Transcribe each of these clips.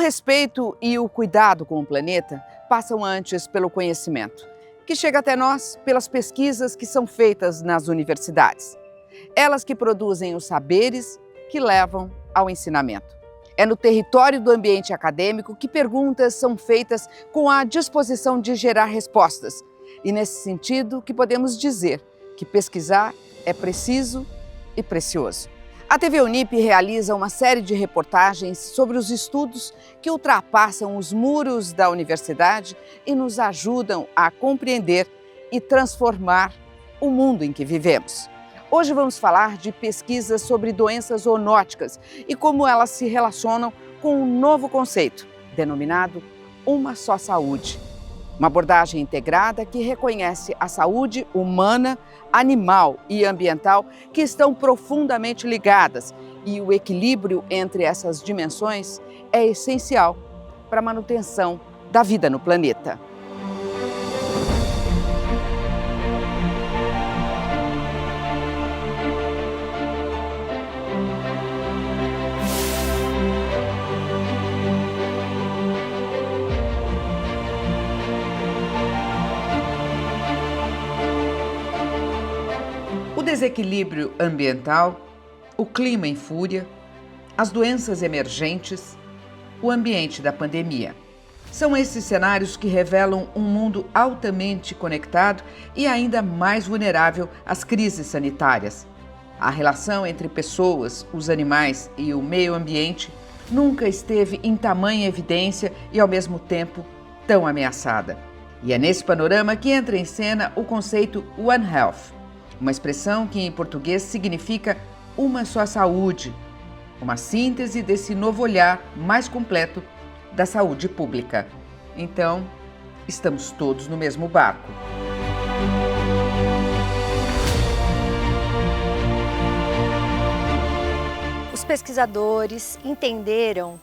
O respeito e o cuidado com o planeta passam antes pelo conhecimento, que chega até nós pelas pesquisas que são feitas nas universidades. Elas que produzem os saberes que levam ao ensinamento. É no território do ambiente acadêmico que perguntas são feitas com a disposição de gerar respostas. E nesse sentido que podemos dizer que pesquisar é preciso e precioso. A TV Unip realiza uma série de reportagens sobre os estudos que ultrapassam os muros da universidade e nos ajudam a compreender e transformar o mundo em que vivemos. Hoje vamos falar de pesquisas sobre doenças zoonóticas e como elas se relacionam com um novo conceito, denominado Uma Só Saúde. Uma abordagem integrada que reconhece a saúde humana, animal e ambiental que estão profundamente ligadas e o equilíbrio entre essas dimensões é essencial para a manutenção da vida no planeta. O desequilíbrio ambiental, o clima em fúria, as doenças emergentes, o ambiente da pandemia. São esses cenários que revelam um mundo altamente conectado e ainda mais vulnerável às crises sanitárias. A relação entre pessoas, os animais e o meio ambiente nunca esteve em tamanha evidência e, ao mesmo tempo, tão ameaçada. E é nesse panorama que entra em cena o conceito One Health, uma expressão que em português significa uma só saúde, uma síntese desse novo olhar mais completo da saúde pública. Então, estamos todos no mesmo barco. Os pesquisadores entenderam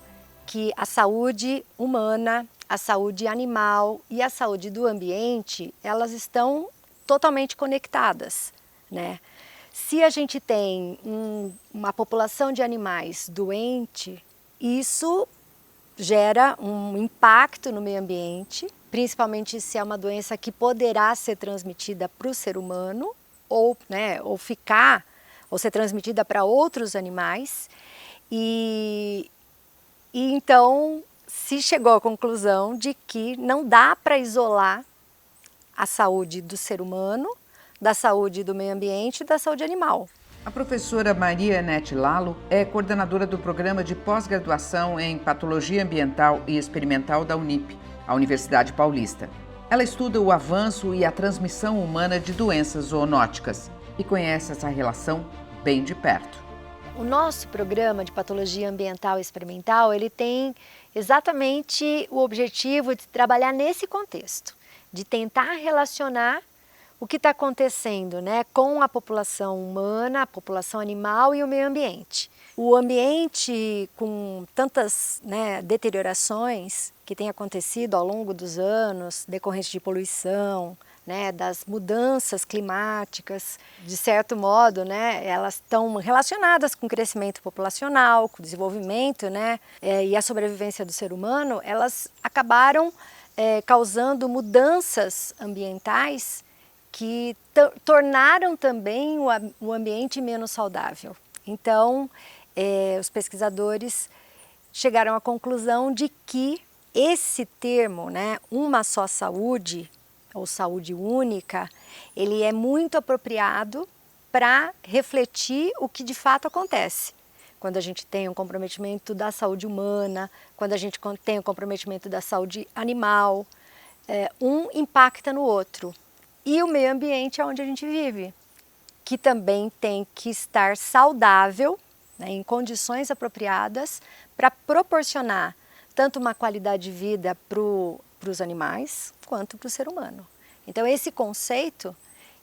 que a saúde humana, a saúde animal e a saúde do ambiente, elas estão totalmente conectadas, né? Se a gente tem uma população de animais doente, isso gera um impacto no meio ambiente, principalmente se é uma doença que poderá ser transmitida para o ser humano ou ser transmitida para outros animais. E então se chegou à conclusão de que não dá para isolar a saúde do ser humano da saúde do meio ambiente e da saúde animal. A professora Maria Anete Lalo é coordenadora do programa de pós-graduação em Patologia Ambiental e Experimental da Unip, a Universidade Paulista. Ela estuda o avanço e a transmissão humana de doenças zoonóticas e conhece essa relação bem de perto. O nosso programa de Patologia Ambiental e Experimental, ele tem exatamente o objetivo de trabalhar nesse contexto, de tentar relacionar o que está acontecendo, né, com a população humana, a população animal e o meio ambiente. O ambiente, com tantas, deteriorações que têm acontecido ao longo dos anos, decorrentes de poluição, das mudanças climáticas, de certo modo, elas estão relacionadas com o crescimento populacional, com o desenvolvimento, e a sobrevivência do ser humano, elas acabaram causando mudanças ambientais que tornaram também o ambiente menos saudável. Então, os pesquisadores chegaram à conclusão de que esse termo, uma só saúde, ou saúde única, ele é muito apropriado para refletir o que de fato acontece. Quando a gente tem um comprometimento da saúde humana, quando a gente tem um comprometimento da saúde animal, um impacta no outro. E o meio ambiente é onde a gente vive, que também tem que estar saudável, em condições apropriadas, para proporcionar tanto uma qualidade de vida para os animais, quanto para o ser humano. Então esse conceito,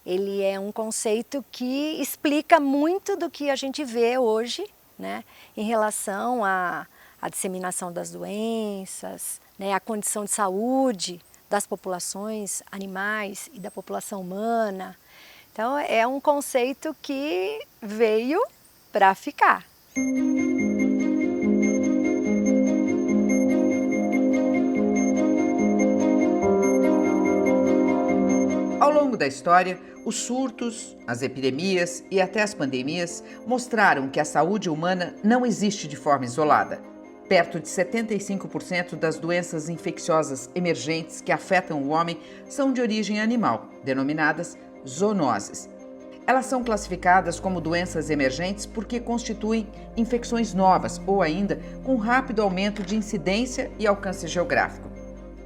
ele é um conceito que explica muito do que a gente vê hoje, em relação à disseminação das doenças, a condição de saúde das populações animais e da população humana. Então é um conceito que veio para ficar. longo da história, os surtos, as epidemias e até as pandemias mostraram que a saúde humana não existe de forma isolada. Perto de 75% das doenças infecciosas emergentes que afetam o homem são de origem animal, denominadas zoonoses. Elas são classificadas como doenças emergentes porque constituem infecções novas ou ainda com rápido aumento de incidência e alcance geográfico.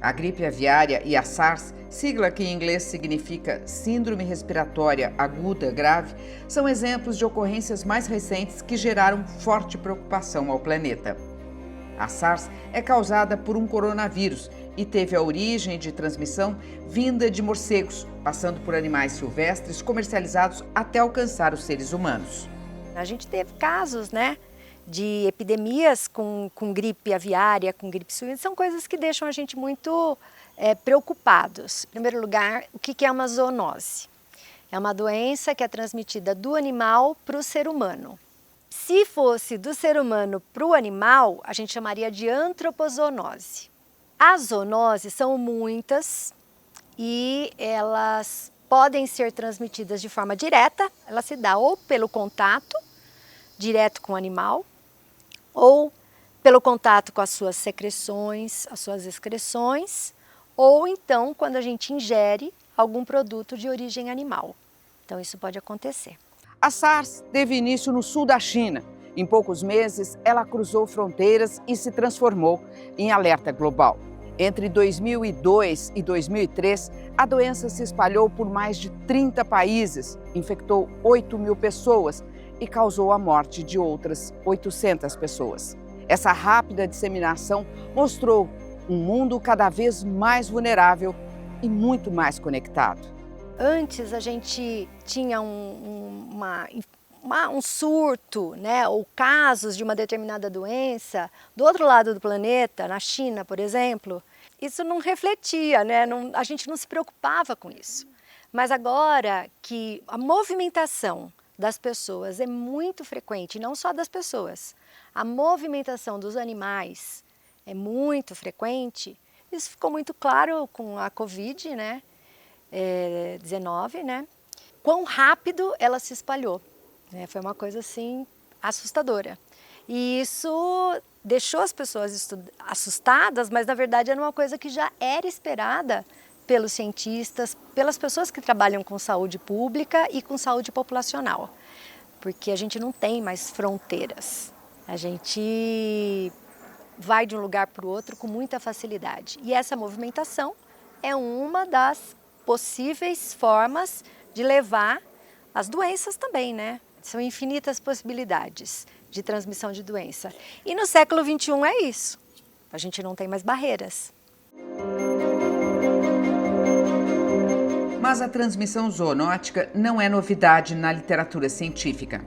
A gripe aviária e a SARS, sigla que em inglês significa Síndrome Respiratória Aguda Grave, são exemplos de ocorrências mais recentes que geraram forte preocupação ao planeta. A SARS é causada por um coronavírus e teve a origem de transmissão vinda de morcegos, passando por animais silvestres comercializados até alcançar os seres humanos. A gente teve casos, de epidemias com gripe aviária, com gripe suína, são coisas que deixam a gente muito preocupados. Em primeiro lugar, o que é uma zoonose? É uma doença que é transmitida do animal para o ser humano. Se fosse do ser humano para o animal, a gente chamaria de antropozoonose. As zoonoses são muitas e elas podem ser transmitidas de forma direta. Ela se dá ou pelo contato direto com o animal, ou pelo contato com as suas secreções, as suas excreções, ou então quando a gente ingere algum produto de origem animal. Então isso pode acontecer. A SARS teve início no sul da China. Em poucos meses, ela cruzou fronteiras e se transformou em alerta global. Entre 2002 e 2003, a doença se espalhou por mais de 30 países, infectou 8 mil pessoas e causou a morte de outras 800 pessoas. Essa rápida disseminação mostrou um mundo cada vez mais vulnerável e muito mais conectado. Antes a gente tinha um surto, ou casos de uma determinada doença do outro lado do planeta, na China, por exemplo. Isso não refletia, a gente não se preocupava com isso. Mas agora que a movimentação das pessoas é muito frequente, não só das pessoas, a movimentação dos animais é muito frequente, isso ficou muito claro com a Covid-19, quão rápido ela se espalhou. Foi uma coisa assim assustadora. E isso deixou as pessoas assustadas, mas na verdade era uma coisa que já era esperada pelos cientistas, pelas pessoas que trabalham com saúde pública e com saúde populacional. Porque a gente não tem mais fronteiras. A gente vai de um lugar para o outro com muita facilidade. E essa movimentação é uma das possíveis formas de levar as doenças também, São infinitas possibilidades de transmissão de doença. E no século XXI é isso. A gente não tem mais barreiras. Mas a transmissão zoonótica não é novidade na literatura científica.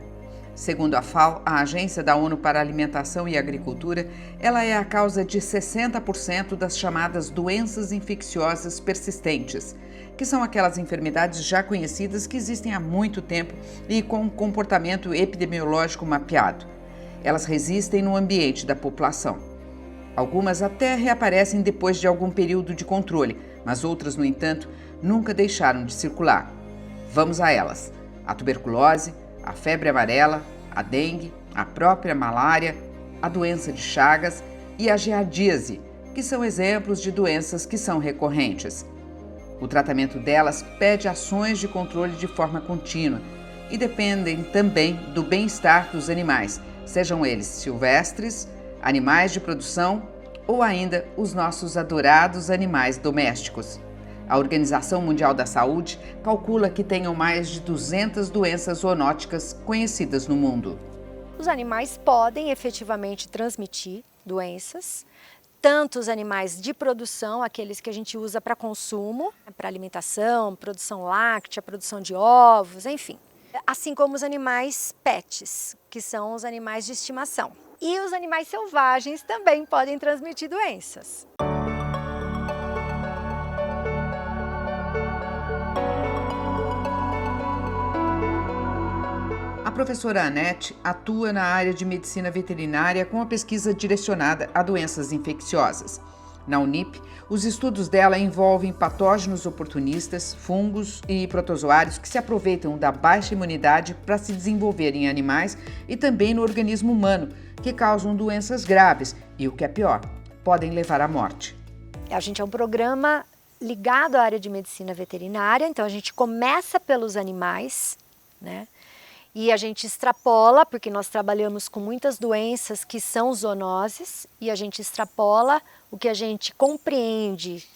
Segundo a FAO, a Agência da ONU para a Alimentação e Agricultura, ela é a causa de 60% das chamadas doenças infecciosas persistentes, que são aquelas enfermidades já conhecidas que existem há muito tempo e com um comportamento epidemiológico mapeado. Elas resistem no ambiente da população. Algumas até reaparecem depois de algum período de controle, mas outras, no entanto, nunca deixaram de circular. Vamos a elas: a tuberculose, a febre amarela, a dengue, a própria malária, a doença de Chagas e a giardíase, que são exemplos de doenças que são recorrentes. O tratamento delas pede ações de controle de forma contínua e dependem também do bem-estar dos animais, sejam eles silvestres, animais de produção ou ainda os nossos adorados animais domésticos. A Organização Mundial da Saúde calcula que tenham mais de 200 doenças zoonóticas conhecidas no mundo. Os animais podem efetivamente transmitir doenças, tanto os animais de produção, aqueles que a gente usa para consumo, para alimentação, produção láctea, produção de ovos, enfim. Assim como os animais pets, que são os animais de estimação. E os animais selvagens também podem transmitir doenças. A professora Anete atua na área de medicina veterinária com a pesquisa direcionada a doenças infecciosas. Na Unip, os estudos dela envolvem patógenos oportunistas, fungos e protozoários que se aproveitam da baixa imunidade para se desenvolver em animais e também no organismo humano, que causam doenças graves e, o que é pior, podem levar à morte. A gente é um programa ligado à área de medicina veterinária, então a gente começa pelos animais, né? E a gente extrapola, porque nós trabalhamos com muitas doenças que são zoonoses, e a gente extrapola o que a gente compreende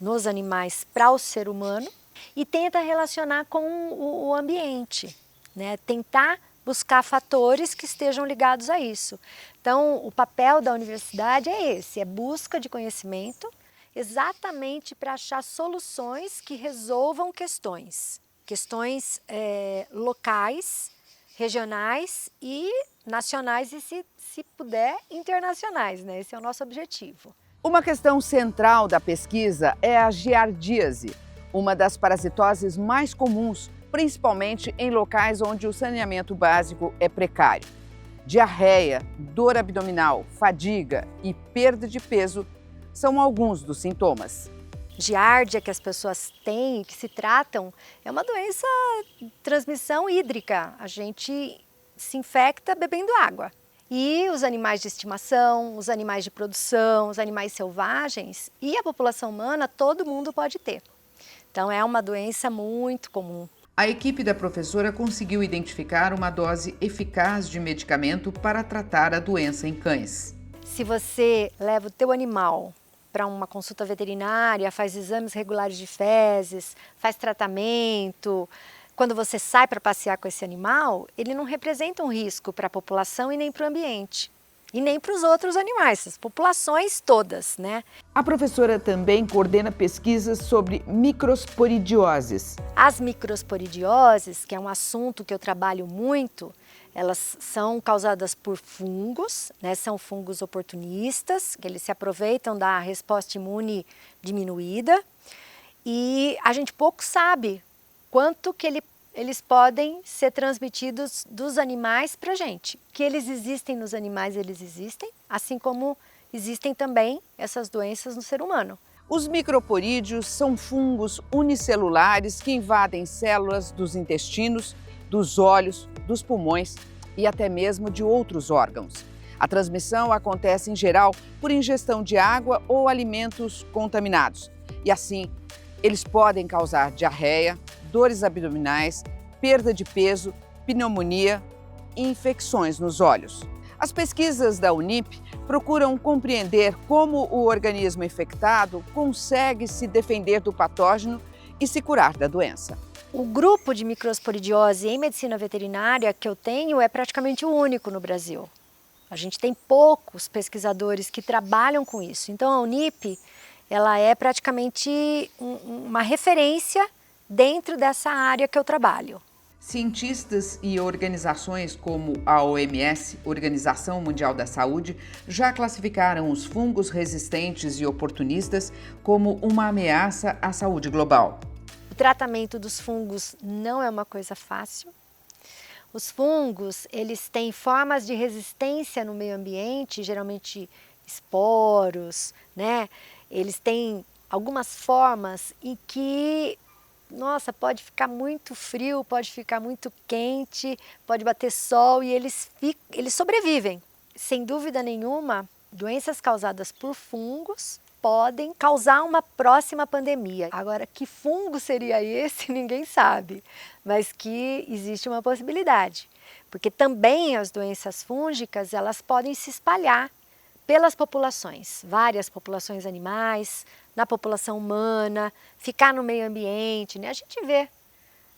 nos animais para o ser humano e tenta relacionar com o ambiente, né? Tentar buscar fatores que estejam ligados a isso. Então, o papel da universidade é esse, é busca de conhecimento, exatamente para achar soluções que resolvam questões locais, regionais e nacionais e, se puder, internacionais, né? Esse é o nosso objetivo. Uma questão central da pesquisa é a giardíase, uma das parasitoses mais comuns, principalmente em locais onde o saneamento básico é precário. Diarreia, dor abdominal, fadiga e perda de peso são alguns dos sintomas. Giardia que as pessoas têm e que se tratam é uma doença de transmissão hídrica. A gente se infecta bebendo água. E os animais de estimação, os animais de produção, os animais selvagens e a população humana, todo mundo pode ter. Então é uma doença muito comum. A equipe da professora conseguiu identificar uma dose eficaz de medicamento para tratar a doença em cães. Se você leva o teu animal para uma consulta veterinária, faz exames regulares de fezes, faz tratamento, quando você sai para passear com esse animal, ele não representa um risco para a população e nem para o ambiente. E nem para os outros animais, as populações todas, né? A professora também coordena pesquisas sobre microsporidioses. As microsporidioses, que é um assunto que eu trabalho muito, elas são causadas por fungos, né? São fungos oportunistas, que eles se aproveitam da resposta imune diminuída. E a gente pouco sabe quanto que eles podem ser transmitidos dos animais para a gente. Que eles existem nos animais, eles existem, assim como existem também essas doenças no ser humano. Os microporídeos são fungos unicelulares que invadem células dos intestinos, dos olhos, dos pulmões e até mesmo de outros órgãos. A transmissão acontece em geral por ingestão de água ou alimentos contaminados. E assim, eles podem causar diarreia, dores abdominais, perda de peso, pneumonia e infecções nos olhos. As pesquisas da Unip procuram compreender como o organismo infectado consegue se defender do patógeno e se curar da doença. O grupo de microsporidiose em medicina veterinária que eu tenho é praticamente o único no Brasil. A gente tem poucos pesquisadores que trabalham com isso. Então a Unip, ela é praticamente uma referência dentro dessa área que eu trabalho. Cientistas e organizações como a OMS, Organização Mundial da Saúde, já classificaram os fungos resistentes e oportunistas como uma ameaça à saúde global. O tratamento dos fungos não é uma coisa fácil. Os fungos, eles têm formas de resistência no meio ambiente, geralmente esporos, né? Eles têm algumas formas em que, nossa, pode ficar muito frio, pode ficar muito quente, pode bater sol e eles sobrevivem. Sem dúvida nenhuma, doenças causadas por fungos podem causar uma próxima pandemia. Agora, que fungo seria esse, ninguém sabe, mas que existe uma possibilidade. Porque também as doenças fúngicas, elas podem se espalhar pelas populações, várias populações animais, na população humana, ficar no meio ambiente, né? A gente vê,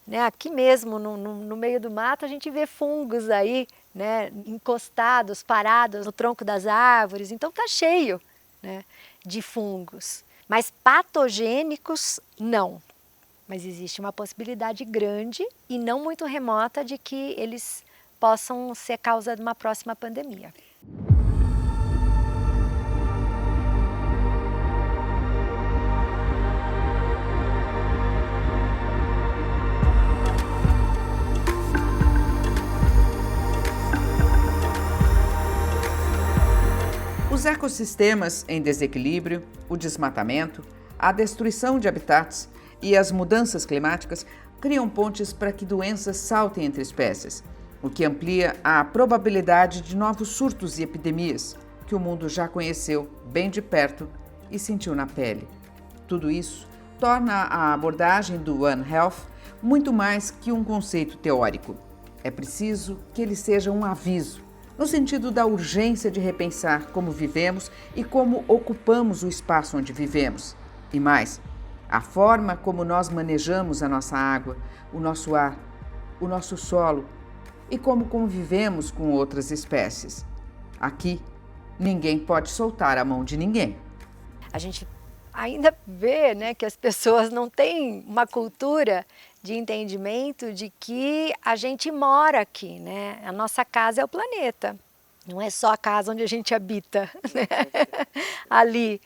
né? Aqui mesmo, no meio do mato, a gente vê fungos aí, né? Encostados, parados no tronco das árvores, então tá cheio, né? De fungos. Mas patogênicos, não. Mas existe uma possibilidade grande e não muito remota de que eles possam ser causa de uma próxima pandemia. Os Os ecossistemas em desequilíbrio, o desmatamento, a destruição de habitats e as mudanças climáticas criam pontes para que doenças saltem entre espécies, o que amplia a probabilidade de novos surtos e epidemias que o mundo já conheceu bem de perto e sentiu na pele. Tudo isso torna a abordagem do One Health muito mais que um conceito teórico. É preciso que ele seja um aviso, no sentido da urgência de repensar como vivemos e como ocupamos o espaço onde vivemos. E mais, a forma como nós manejamos a nossa água, o nosso ar, o nosso solo e como convivemos com outras espécies. Aqui, ninguém pode soltar a mão de ninguém. A gente ainda vê, né, que as pessoas não têm uma cultura de entendimento de que a gente mora aqui, né? A nossa casa é o planeta. Não é só a casa onde a gente habita, né? Ali,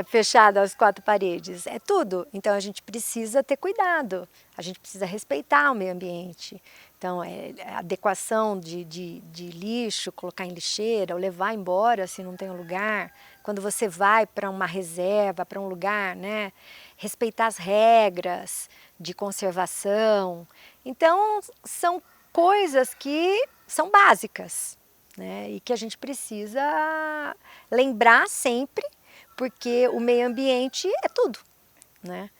fechada às quatro paredes. É tudo. Então, a gente precisa ter cuidado. A gente precisa respeitar o meio ambiente. Então, a adequação de lixo, colocar em lixeira ou levar embora se não tem um lugar. Quando você vai para uma reserva, para um lugar, né? Respeitar as regras de conservação. Então, são coisas que são básicas, né? E que a gente precisa lembrar sempre, porque o meio ambiente é tudo, né?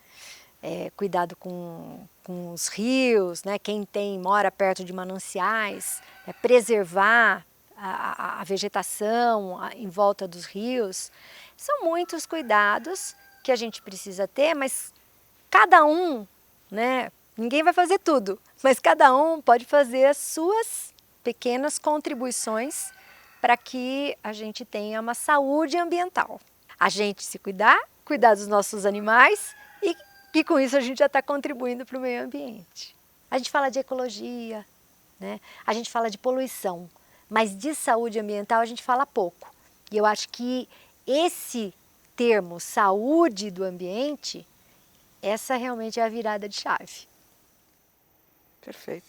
Cuidado com os rios, né? Quem mora perto de mananciais, preservar a vegetação em volta dos rios. São muitos cuidados que a gente precisa ter, mas cada um, né? Ninguém vai fazer tudo, mas cada um pode fazer as suas pequenas contribuições para que a gente tenha uma saúde ambiental. A gente se cuidar dos nossos animais e com isso a gente já está contribuindo para o meio ambiente. A gente fala de ecologia, né? A gente fala de poluição, mas de saúde ambiental a gente fala pouco. E eu acho que esse termo saúde do ambiente, essa realmente é a virada de chave. Perfeito.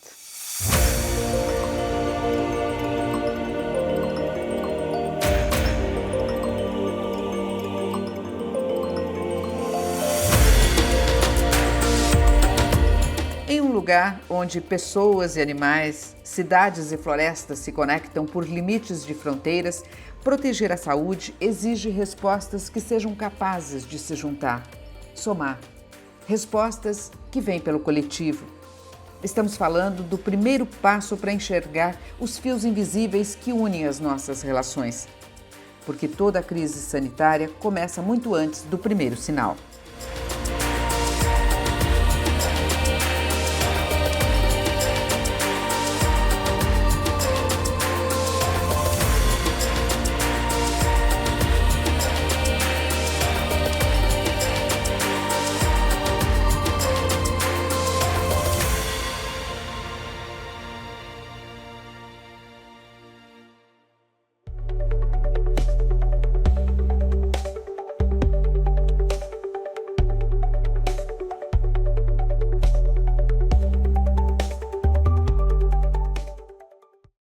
Em um lugar onde pessoas e animais, cidades e florestas se conectam por limites de fronteiras, proteger a saúde exige respostas que sejam capazes de se juntar, somar. Respostas que vêm pelo coletivo. Estamos falando do primeiro passo para enxergar os fios invisíveis que unem as nossas relações. Porque toda crise sanitária começa muito antes do primeiro sinal.